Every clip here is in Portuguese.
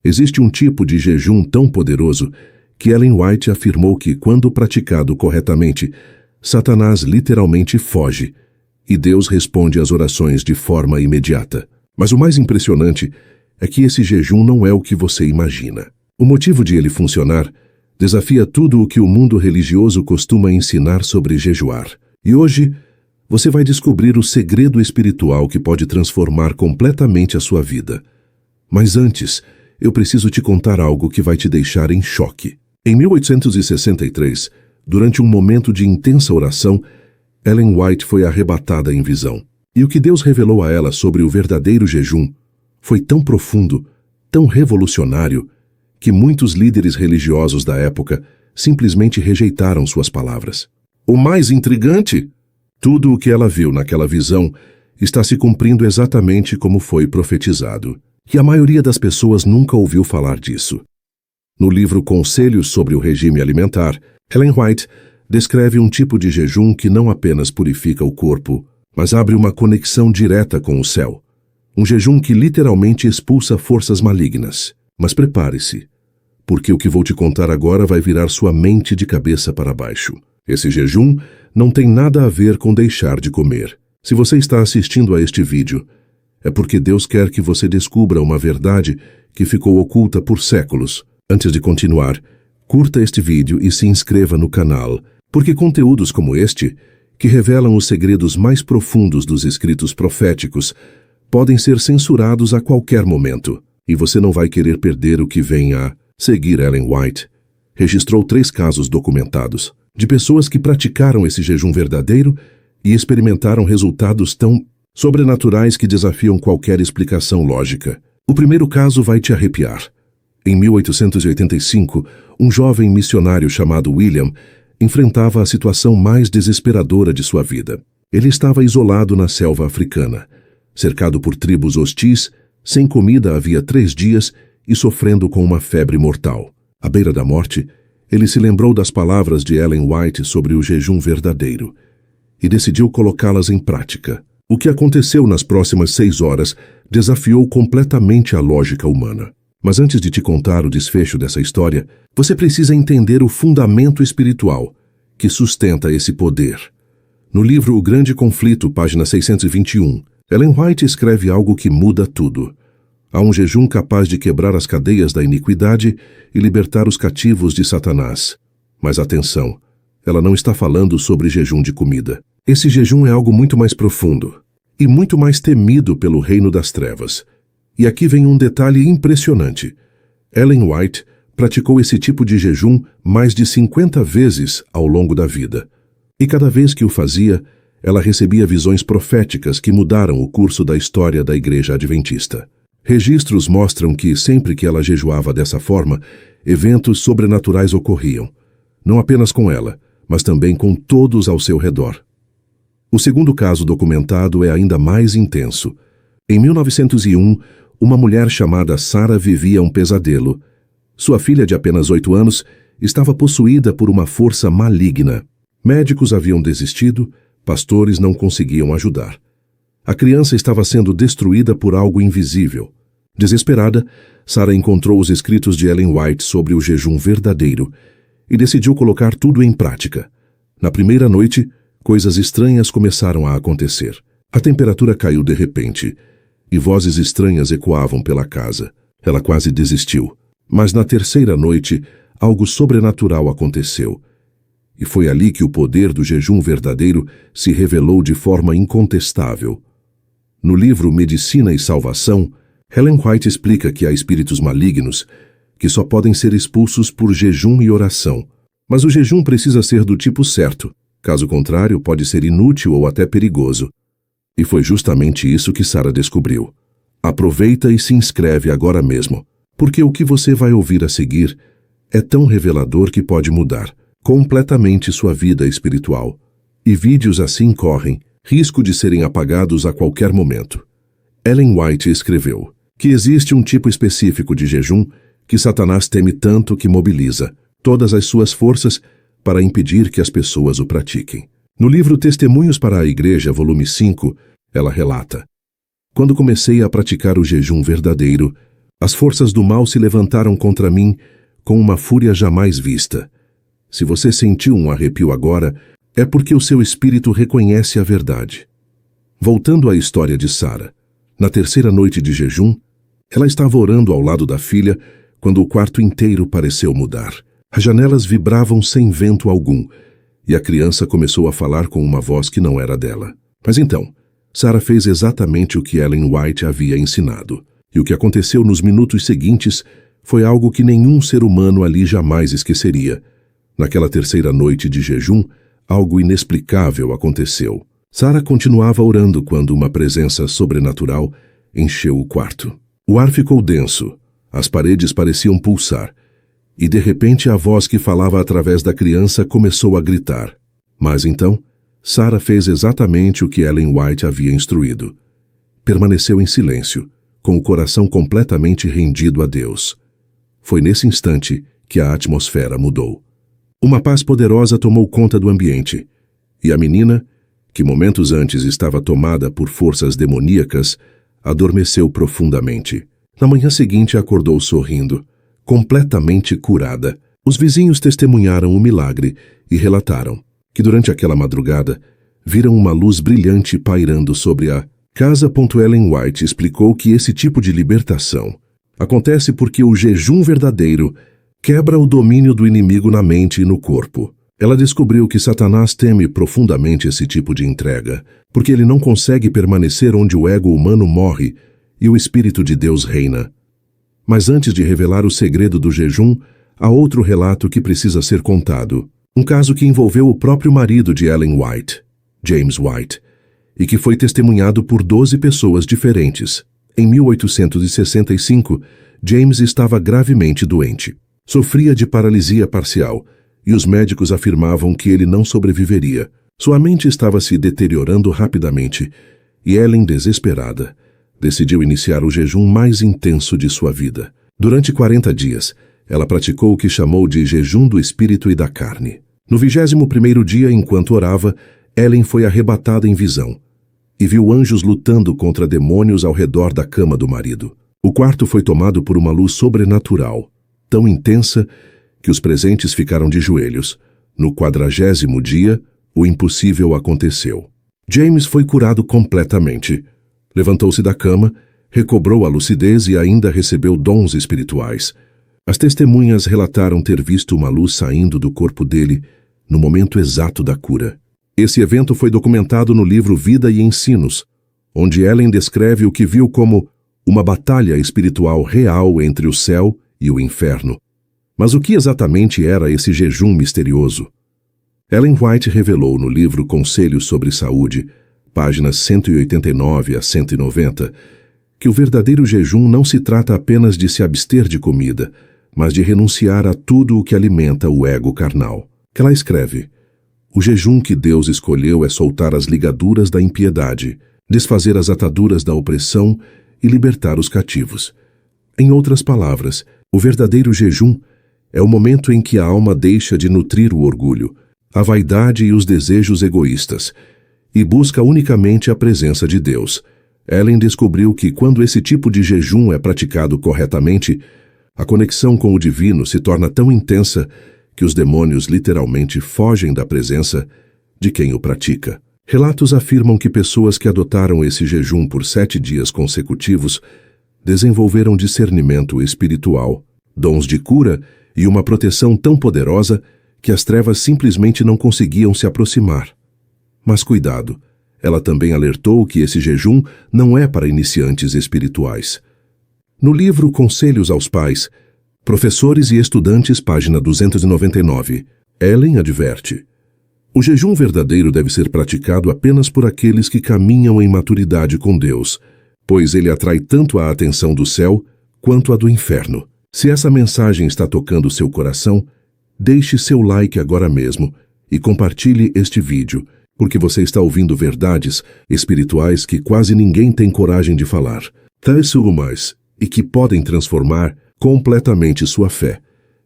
Existe um tipo de jejum tão poderoso que Ellen White afirmou que, quando praticado corretamente, Satanás literalmente foge e Deus responde às orações de forma imediata. Mas o mais impressionante é que esse jejum não é o que você imagina. O motivo de ele funcionar desafia tudo o que o mundo religioso costuma ensinar sobre jejuar. E hoje, você vai descobrir o segredo espiritual que pode transformar completamente a sua vida. Mas antes, eu preciso te contar algo que vai te deixar em choque. Em 1863, durante um momento de intensa oração, Ellen White foi arrebatada em visão. E o que Deus revelou a ela sobre o verdadeiro jejum foi tão profundo, tão revolucionário, que muitos líderes religiosos da época simplesmente rejeitaram suas palavras. O mais intrigante? Tudo o que ela viu naquela visão está se cumprindo exatamente como foi profetizado. E a maioria das pessoas nunca ouviu falar disso. No livro Conselhos sobre o Regime Alimentar, Ellen White descreve um tipo de jejum que não apenas purifica o corpo, mas abre uma conexão direta com o céu. Um jejum que literalmente expulsa forças malignas. Mas prepare-se, porque o que vou te contar agora vai virar sua mente de cabeça para baixo. Esse jejum não tem nada a ver com deixar de comer. Se você está assistindo a este vídeo, é porque Deus quer que você descubra uma verdade que ficou oculta por séculos. Antes de continuar, curta este vídeo e se inscreva no canal, porque conteúdos como este, que revelam os segredos mais profundos dos escritos proféticos, podem ser censurados a qualquer momento, e você não vai querer perder o que vem a seguir. Ellen White registrou 3 casos documentados de pessoas que praticaram esse jejum verdadeiro e experimentaram resultados tão sobrenaturais que desafiam qualquer explicação lógica. O primeiro caso vai te arrepiar. Em 1885, um jovem missionário chamado William enfrentava a situação mais desesperadora de sua vida. Ele estava isolado na selva africana, cercado por tribos hostis, sem comida havia 3 dias e sofrendo com uma febre mortal. À beira da morte, ele se lembrou das palavras de Ellen White sobre o jejum verdadeiro e decidiu colocá-las em prática. O que aconteceu nas próximas 6 horas desafiou completamente a lógica humana. Mas antes de te contar o desfecho dessa história, você precisa entender o fundamento espiritual que sustenta esse poder. No livro O Grande Conflito, página 621, Ellen White escreve algo que muda tudo. Há um jejum capaz de quebrar as cadeias da iniquidade e libertar os cativos de Satanás. Mas atenção, ela não está falando sobre jejum de comida. Esse jejum é algo muito mais profundo e muito mais temido pelo reino das trevas. E aqui vem um detalhe impressionante. Ellen White praticou esse tipo de jejum mais de 50 vezes ao longo da vida. E cada vez que o fazia, ela recebia visões proféticas que mudaram o curso da história da Igreja Adventista. Registros mostram que, sempre que ela jejuava dessa forma, eventos sobrenaturais ocorriam. Não apenas com ela, mas também com todos ao seu redor. O segundo caso documentado é ainda mais intenso. Em 1901, uma mulher chamada Sarah vivia um pesadelo. Sua filha, de apenas 8 anos, estava possuída por uma força maligna. Médicos haviam desistido, pastores não conseguiam ajudar. A criança estava sendo destruída por algo invisível. Desesperada, Sarah encontrou os escritos de Ellen White sobre o jejum verdadeiro e decidiu colocar tudo em prática. Na primeira noite, coisas estranhas começaram a acontecer. A temperatura caiu de repente e vozes estranhas ecoavam pela casa. Ela quase desistiu. Mas na terceira noite, algo sobrenatural aconteceu. E foi ali que o poder do jejum verdadeiro se revelou de forma incontestável. No livro Medicina e Salvação, Ellen White explica que há espíritos malignos que só podem ser expulsos por jejum e oração. Mas o jejum precisa ser do tipo certo. Caso contrário, pode ser inútil ou até perigoso. E foi justamente isso que Sarah descobriu. Aproveita e se inscreve agora mesmo, porque o que você vai ouvir a seguir é tão revelador que pode mudar completamente sua vida espiritual. E vídeos assim correm risco de serem apagados a qualquer momento. Ellen White escreveu que existe um tipo específico de jejum que Satanás teme tanto que mobiliza todas as suas forças para impedir que as pessoas o pratiquem. No livro Testemunhos para a Igreja, volume 5, ela relata: quando comecei a praticar o jejum verdadeiro, As forças do mal se levantaram contra mim com uma fúria jamais vista. Se você sentiu um arrepio agora, é porque o seu espírito reconhece a verdade. Voltando à história de Sara, na terceira noite de jejum, ela estava orando ao lado da filha quando o quarto inteiro pareceu mudar. As janelas vibravam sem vento algum, e a criança começou a falar com uma voz que não era dela. Mas então, Sara fez exatamente o que Ellen White havia ensinado. E o que aconteceu nos minutos seguintes foi algo que nenhum ser humano ali jamais esqueceria. Naquela terceira noite de jejum, algo inexplicável aconteceu. Sara continuava orando quando uma presença sobrenatural encheu o quarto. O ar ficou denso, as paredes pareciam pulsar, e de repente a voz que falava através da criança começou a gritar. Mas então, Sara fez exatamente o que Ellen White havia instruído. Permaneceu em silêncio, com o coração completamente rendido a Deus. Foi nesse instante que a atmosfera mudou. Uma paz poderosa tomou conta do ambiente, e a menina, que momentos antes estava tomada por forças demoníacas, adormeceu profundamente. Na manhã seguinte acordou sorrindo, completamente curada. Os vizinhos testemunharam o milagre e relataram que durante aquela madrugada viram uma luz brilhante pairando sobre a casa. Ellen White explicou que esse tipo de libertação acontece porque o jejum verdadeiro quebra o domínio do inimigo na mente e no corpo. Ela descobriu que Satanás teme profundamente esse tipo de entrega, porque ele não consegue permanecer onde o ego humano morre e o Espírito de Deus reina. Mas antes de revelar o segredo do jejum, há outro relato que precisa ser contado. Um caso que envolveu o próprio marido de Ellen White, James White, e que foi testemunhado por 12 pessoas diferentes. Em 1865, James estava gravemente doente. Sofria de paralisia parcial, e os médicos afirmavam que ele não sobreviveria. Sua mente estava se deteriorando rapidamente, e Ellen, desesperada, decidiu iniciar o jejum mais intenso de sua vida. Durante 40 dias, ela praticou o que chamou de jejum do espírito e da carne. No 21º dia, enquanto orava, Ellen foi arrebatada em visão e viu anjos lutando contra demônios ao redor da cama do marido. O quarto foi tomado por uma luz sobrenatural, tão intensa que os presentes ficaram de joelhos. No 40º dia, o impossível aconteceu. James foi curado completamente. Levantou-se da cama, recobrou a lucidez e ainda recebeu dons espirituais. As testemunhas relataram ter visto uma luz saindo do corpo dele no momento exato da cura. Esse evento foi documentado no livro Vida e Ensinos, onde Ellen descreve o que viu como uma batalha espiritual real entre o céu e o inferno. Mas o que exatamente era esse jejum misterioso? Ellen White revelou no livro Conselhos sobre Saúde, páginas 189 a 190, que o verdadeiro jejum não se trata apenas de se abster de comida, mas de renunciar a tudo o que alimenta o ego carnal. Ela escreve: o jejum que Deus escolheu é soltar as ligaduras da impiedade, desfazer as ataduras da opressão e libertar os cativos. Em outras palavras, o verdadeiro jejum é o momento em que a alma deixa de nutrir o orgulho, a vaidade e os desejos egoístas, e busca unicamente a presença de Deus. Ellen descobriu que quando esse tipo de jejum é praticado corretamente, a conexão com o divino se torna tão intensa que os demônios literalmente fogem da presença de quem o pratica. Relatos afirmam que pessoas que adotaram esse jejum por 7 dias consecutivos desenvolveram discernimento espiritual, dons de cura e uma proteção tão poderosa que as trevas simplesmente não conseguiam se aproximar. Mas cuidado, ela também alertou que esse jejum não é para iniciantes espirituais. No livro Conselhos aos Pais, Professores e Estudantes, página 299, Ellen adverte: o jejum verdadeiro deve ser praticado apenas por aqueles que caminham em maturidade com Deus, pois ele atrai tanto a atenção do céu quanto a do inferno. Se essa mensagem está tocando seu coração, deixe seu like agora mesmo e compartilhe este vídeo, porque você está ouvindo verdades espirituais que quase ninguém tem coragem de falar. Tais sumas e que podem transformar completamente sua fé.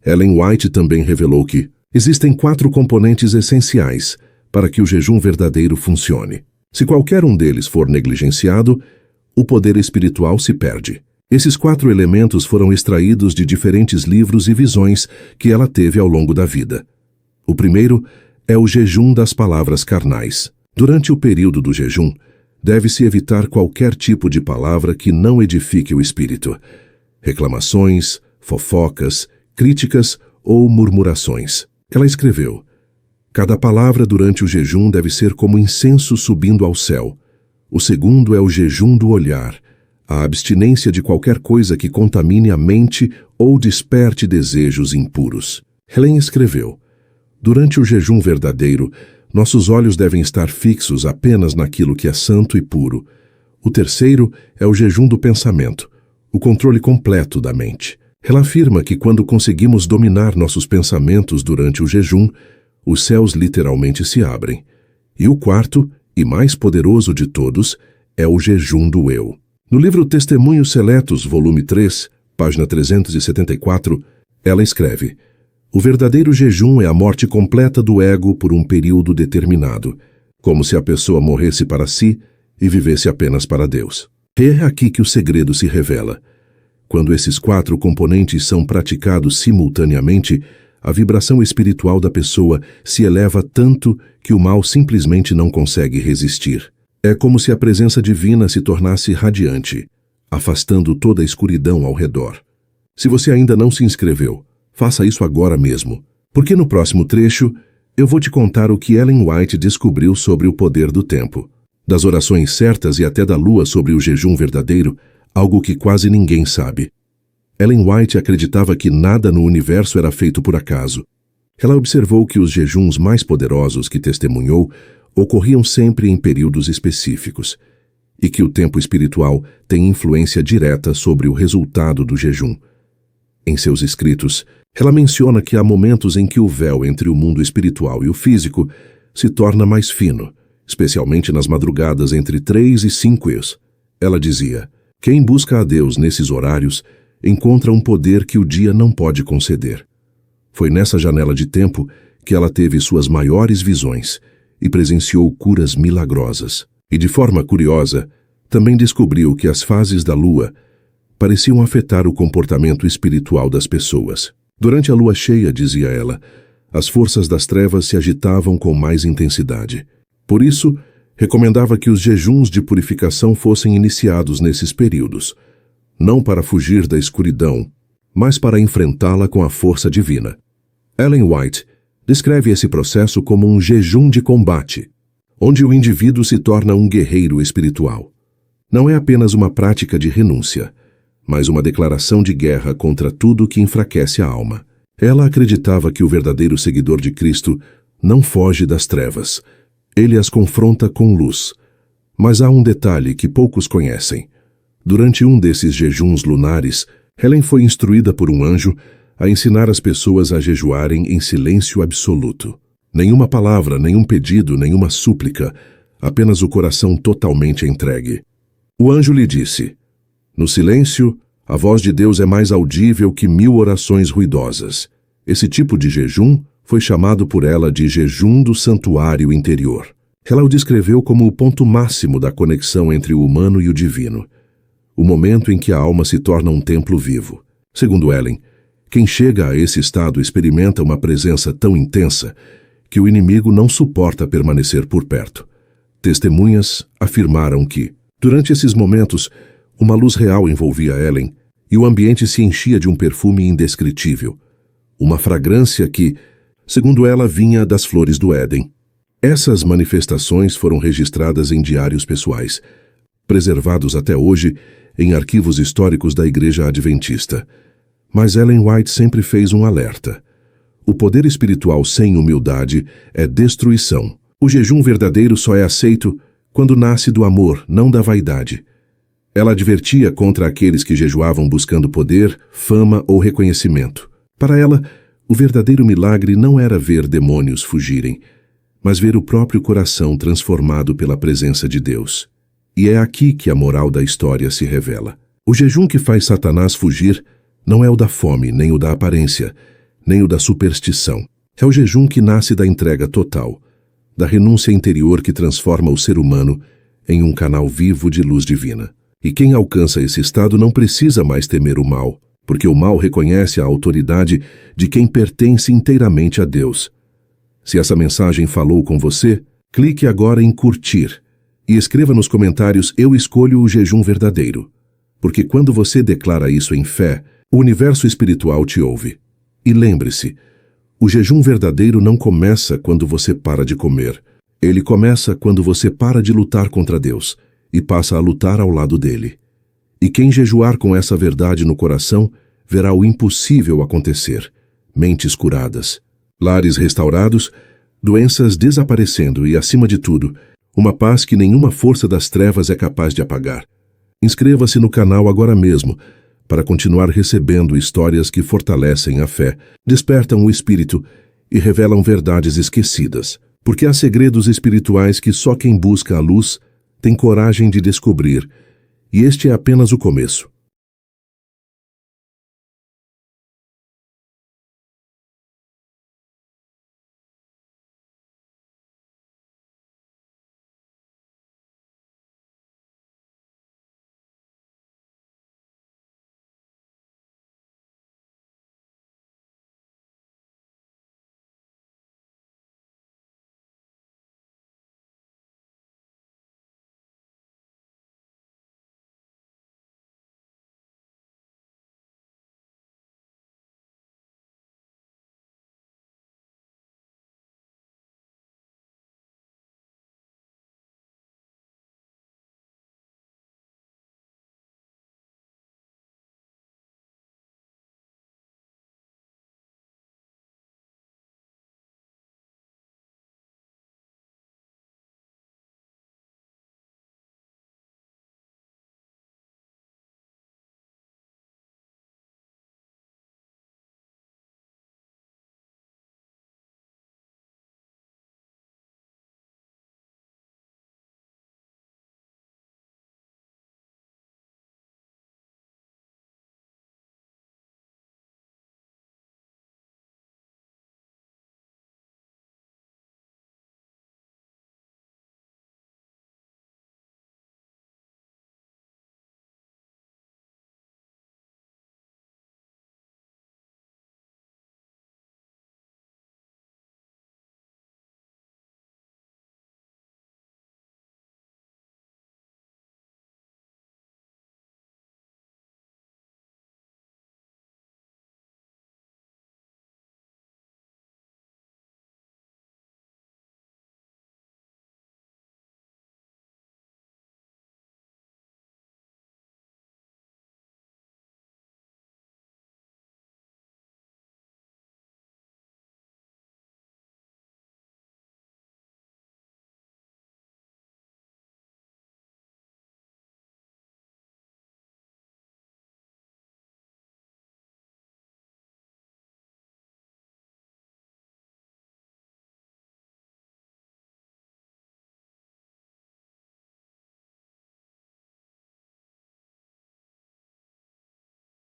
Ellen White também revelou que existem 4 componentes essenciais para que o jejum verdadeiro funcione. Se qualquer um deles for negligenciado, o poder espiritual se perde. Esses 4 elementos foram extraídos de diferentes livros e visões que ela teve ao longo da vida. O primeiro é o jejum das palavras carnais. Durante o período do jejum, deve-se evitar qualquer tipo de palavra que não edifique o espírito. Reclamações, fofocas, críticas ou murmurações. Ela escreveu: cada palavra durante o jejum deve ser como incenso subindo ao céu. O segundo é o jejum do olhar, a abstinência de qualquer coisa que contamine a mente ou desperte desejos impuros. Helen escreveu: durante o jejum verdadeiro, nossos olhos devem estar fixos apenas naquilo que é santo e puro. O terceiro é o jejum do pensamento, o controle completo da mente. Ela afirma que quando conseguimos dominar nossos pensamentos durante o jejum, os céus literalmente se abrem. E o quarto, e mais poderoso de todos, é o jejum do eu. No livro Testemunhos Seletos, volume 3, página 374, ela escreve: o verdadeiro jejum é a morte completa do ego por um período determinado, como se a pessoa morresse para si e vivesse apenas para Deus. É aqui que o segredo se revela. Quando esses 4 componentes são praticados simultaneamente, a vibração espiritual da pessoa se eleva tanto que o mal simplesmente não consegue resistir. É como se a presença divina se tornasse radiante, afastando toda a escuridão ao redor. Se você ainda não se inscreveu, faça isso agora mesmo, porque no próximo trecho eu vou te contar o que Ellen White descobriu sobre o poder do tempo, das orações certas e até da lua sobre o jejum verdadeiro, algo que quase ninguém sabe. Ellen White acreditava que nada no universo era feito por acaso. Ela observou que os jejuns mais poderosos que testemunhou ocorriam sempre em períodos específicos, e que o tempo espiritual tem influência direta sobre o resultado do jejum. Em seus escritos, ela menciona que há momentos em que o véu entre o mundo espiritual e o físico se torna mais fino, especialmente nas madrugadas entre 3 e 5 eus. Ela dizia: quem busca a Deus nesses horários encontra um poder que o dia não pode conceder. Foi nessa janela de tempo que ela teve suas maiores visões e presenciou curas milagrosas. E de forma curiosa, também descobriu que as fases da lua pareciam afetar o comportamento espiritual das pessoas. Durante a lua cheia, dizia ela, as forças das trevas se agitavam com mais intensidade. Por isso, recomendava que os jejuns de purificação fossem iniciados nesses períodos, não para fugir da escuridão, mas para enfrentá-la com a força divina. Ellen White descreve esse processo como um jejum de combate, onde o indivíduo se torna um guerreiro espiritual. Não é apenas uma prática de renúncia, mas uma declaração de guerra contra tudo que enfraquece a alma. Ela acreditava que o verdadeiro seguidor de Cristo não foge das trevas. Ele as confronta com luz. Mas há um detalhe que poucos conhecem. Durante um desses jejuns lunares, Helen foi instruída por um anjo a ensinar as pessoas a jejuarem em silêncio absoluto. Nenhuma palavra, nenhum pedido, nenhuma súplica, apenas o coração totalmente entregue. O anjo lhe disse: no silêncio, a voz de Deus é mais audível que 1000 orações ruidosas. Esse tipo de jejum foi chamado por ela de jejum do santuário interior. Ela o descreveu como o ponto máximo da conexão entre o humano e o divino, o momento em que a alma se torna um templo vivo. Segundo Ellen, quem chega a esse estado experimenta uma presença tão intensa que o inimigo não suporta permanecer por perto. Testemunhas afirmaram que, durante esses momentos, uma luz real envolvia Ellen e o ambiente se enchia de um perfume indescritível, uma fragrância que, segundo ela, vinha das flores do Éden. Essas manifestações foram registradas em diários pessoais, preservados até hoje em arquivos históricos da Igreja Adventista. Mas Ellen White sempre fez um alerta. O poder espiritual sem humildade é destruição. O jejum verdadeiro só é aceito quando nasce do amor, não da vaidade. Ela advertia contra aqueles que jejuavam buscando poder, fama ou reconhecimento. Para ela, o verdadeiro milagre não era ver demônios fugirem, mas ver o próprio coração transformado pela presença de Deus. E é aqui que a moral da história se revela. O jejum que faz Satanás fugir não é o da fome, nem o da aparência, nem o da superstição. É o jejum que nasce da entrega total, da renúncia interior que transforma o ser humano em um canal vivo de luz divina. E quem alcança esse estado não precisa mais temer o mal, porque o mal reconhece a autoridade de quem pertence inteiramente a Deus. Se essa mensagem falou com você, clique agora em curtir e escreva nos comentários: eu escolho o jejum verdadeiro. Porque quando você declara isso em fé, o universo espiritual te ouve. E lembre-se, o jejum verdadeiro não começa quando você para de comer. Ele começa quando você para de lutar contra Deus e passa a lutar ao lado dele. E quem jejuar com essa verdade no coração, verá o impossível acontecer: mentes curadas, lares restaurados, doenças desaparecendo e, acima de tudo, uma paz que nenhuma força das trevas é capaz de apagar. Inscreva-se no canal agora mesmo para continuar recebendo histórias que fortalecem a fé, despertam o espírito e revelam verdades esquecidas. Porque há segredos espirituais que só quem busca a luz tem coragem de descobrir, e este é apenas o começo.